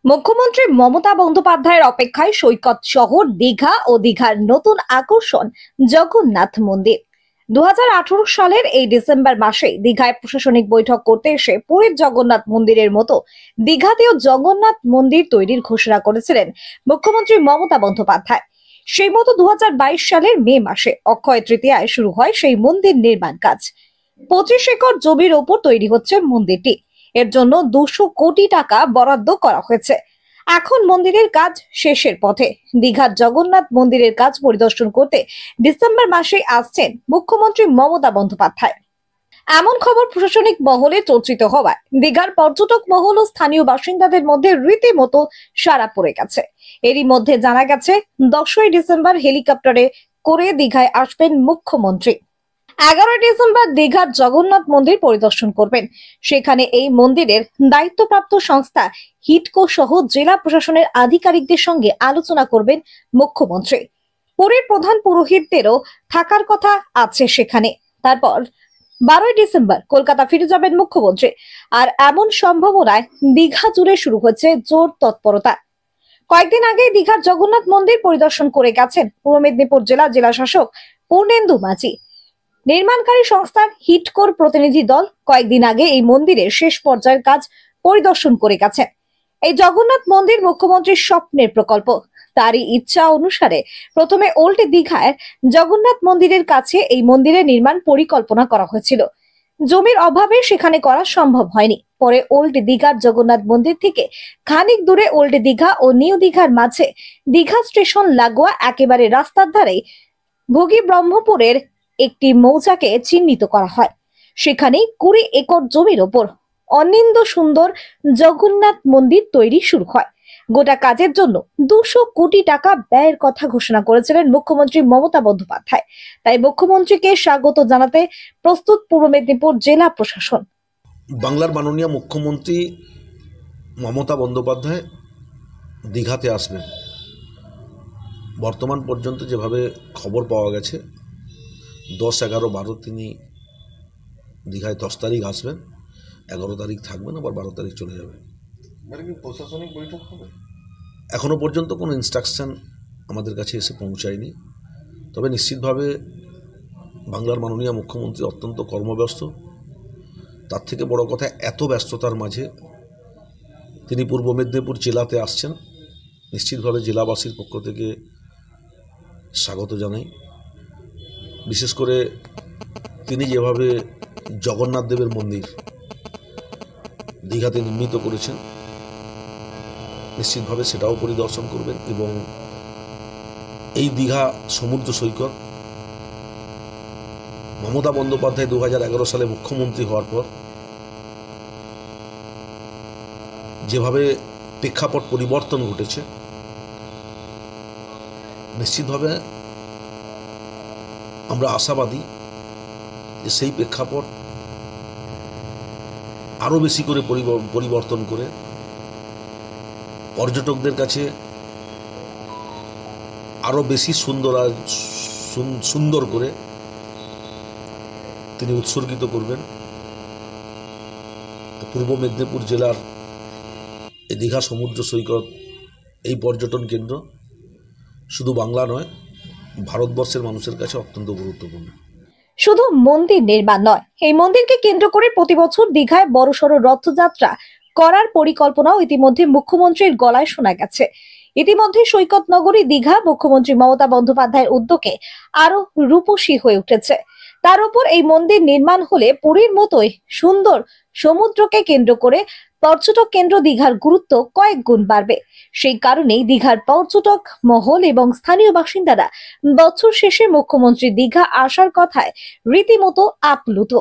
মুখ্যমন্ত্রী মমতা বন্দ্যোপাধ্যায়ের অপেক্ষায় সৈকত শহর দীঘা ও দীঘার নতুন আকর্ষণ জগন্নাথ মন্দির। 2018 সালের এই ডিসেম্বর মাসে দীঘায় প্রশাসনিক বৈঠক করতে এসে পুরীর জগন্নাথ মন্দিরের মতো দীঘাতেও জগন্নাথ মন্দির তৈরির ঘোষণা করেছিলেন মুখ্যমন্ত্রী মমতা বন্দ্যোপাধ্যায়। সেই মতো 2022 সালের মে মাসে অক্ষয় তৃতীয়ায় শুরু হয় সেই মন্দির নির্মাণ কাজ। 25 একর জমির ওপর তৈরি হচ্ছে মন্দিরটি। এর জন্য 200 কোটি টাকা বরাদ্দ করা হয়েছে। এখন মন্দিরের কাজ শেষের পথে। দীঘার জগন্নাথ মন্দিরের কাজ পরিদর্শন করতে ডিসেম্বর মাসে আসছেন মুখ্যমন্ত্রী মমতা বন্দ্যোপাধ্যায়। এমন খবর প্রশাসনিক মহলে চর্চিত হওয়ায় দীঘার পর্যটক মহল ও স্থানীয় বাসিন্দাদের মধ্যে রীতিমতো সাড়া পড়ে গেছে। এরই মধ্যে জানা গেছে 10ই ডিসেম্বর হেলিকপ্টারে করে দীঘায় আসবেন মুখ্যমন্ত্রী। 11 ডিসেম্বর দীঘার জগন্নাথ মন্দির পরিদর্শন করবেন। সেখানে এই মন্দিরের দায়িত্বপ্রাপ্ত সংস্থা হিটকো সহ জেলা প্রশাসনের আধিকারিকদের সঙ্গে আলোচনা করবেন মুখ্যমন্ত্রী। পুরীর প্রধান পুরোহিতদেরও থাকার কথা আছে সেখানে। তারপর 12ই ডিসেম্বর কলকাতা ফিরে যাবেন মুখ্যমন্ত্রী। আর এমন সম্ভাবনায় দীঘা জুড়ে শুরু হচ্ছে জোর তৎপরতা। কয়েকদিন আগে দীঘার জগন্নাথ মন্দির পরিদর্শন করে গেছেন পূর্ব মেদিনীপুর জেলা শাসক পূর্ণেন্দু মাঝি। নির্মাণকারী সংস্থার হিটকোর প্রতিনিধি দল কয়েকদিন আগে এই মন্দিরের শেষ পর্যায়ের কাজ পরিদর্শন করে গেছেন। এই জগন্নাথ মন্দির মুখ্যমন্ত্রীর স্বপ্নের প্রকল্প। তারই ইচ্ছা অনুসারে প্রথমে ওল্ড দীঘায় জগন্নাথ মন্দিরের কাছে এই মন্দিরের নির্মাণ পরিকল্পনা করা হয়েছিল। জমির অভাবে সেখানে করা সম্ভব হয়নি। পরে ওল্ড দীঘার জগন্নাথ মন্দির থেকে খানিক দূরে ওল্ড দীঘা ও নিউ দীঘার মাঝে দীঘা স্টেশন লাগোয়া একেবারে রাস্তার ধারে ভোগী ব্রহ্মপুরের একটি মৌজাকে চিহ্নিত করা হয়। সেখানে 20 একর জমির ওপর অনিন্দ সুন্দর জগন্নাথ মন্দির তৈরি শুরু হয়। গোটা কাজের জন্য 200 কোটি টাকা ব্যয়ের কথা ঘোষণা করেছিলেন মুখ্যমন্ত্রী মমতা বন্দ্যোপাধ্যায়। তাই মুখ্যমন্ত্রীকে স্বাগত জানাতে প্রস্তুত পূর্ব মেদিনীপুর জেলা প্রশাসন। বাংলার মাননীয় মুখ্যমন্ত্রী মমতা বন্দ্যোপাধ্যায় দীঘাতে আসবেন। বর্তমান পর্যন্ত যেভাবে খবর পাওয়া গেছে 10, 11, 12 তিনি দীঘায় 10 তারিখ আসবেন, 11 তারিখ থাকবেন, আবার 12 তারিখ চলে যাবেন। মানে কি প্রশাসনিক বৈঠক হবে? এখনো পর্যন্ত কোনো ইনস্ট্রাকশন আমাদের কাছে এসে পৌঁছায়নি। তবে নিশ্চিতভাবে বাংলার মাননীয় মুখ্যমন্ত্রী অত্যন্ত কর্মব্যস্ত। তার থেকে বড় কথা, এত ব্যস্ততার মাঝে তিনি পূর্ব মেদিনীপুর জেলাতে আসছেন। নিশ্চিতভাবে জেলাবাসীর পক্ষ থেকে স্বাগত জানাই। বিশেষ করে তিনি যেভাবে জগন্নাথ দেবের মন্দির দীঘাতে নির্মিত করেছেন, নিশ্চিতভাবে সেটাও পরিদর্শন করবেন। এবং এই দীঘা সমুদ্র সৈকত মমতা বন্দ্যোপাধ্যায় 2011 সালে মুখ্যমন্ত্রী হওয়ার পর যেভাবে প্রেক্ষাপট পরিবর্তন ঘটেছে, নিশ্চিতভাবে আমরা আশাবাদী যে সেই প্রেক্ষাপট আরও বেশি করে পরিবর্তন করে পর্যটকদের কাছে আরও বেশি সুন্দর করে তিনি উৎসর্গিত করবেন। পূর্ব মেদিনীপুর জেলার এই দীঘা সমুদ্র সৈকত, এই পর্যটন কেন্দ্র শুধু বাংলা নয়, ভারতবর্ষের মানুষের কাছে অত্যন্ত গুরুত্বপূর্ণ। শুধু মন্দির নির্মাণ নয়, এই মন্দিরকে কেন্দ্র করে প্রতি বছর দীঘায় বড়সড় রথযাত্রা করার পরিকল্পনাও ইতিমধ্যে মুখ্যমন্ত্রীর গলায় শোনা গেছে। ইতিমধ্যে সৈকত নগরী দীঘা মুখ্যমন্ত্রী মমতা বন্দ্যোপাধ্যায়ের উদ্যোগে আরো রূপসী হয়ে উঠেছে। তার উপর এই মন্দির নির্মাণ হলে পুরীর মতোই সুন্দর সমুদ্রকে কেন্দ্র করে পর্যটক কেন্দ্র দীঘার গুরুত্ব কয়েক গুণ বাড়বে। সেই কারণেই দীঘার পর্যটক মহল এবং স্থানীয় বাসিন্দারা বছর শেষে মুখ্যমন্ত্রী দীঘা আসার কথায় রীতিমতো আপ্লুত।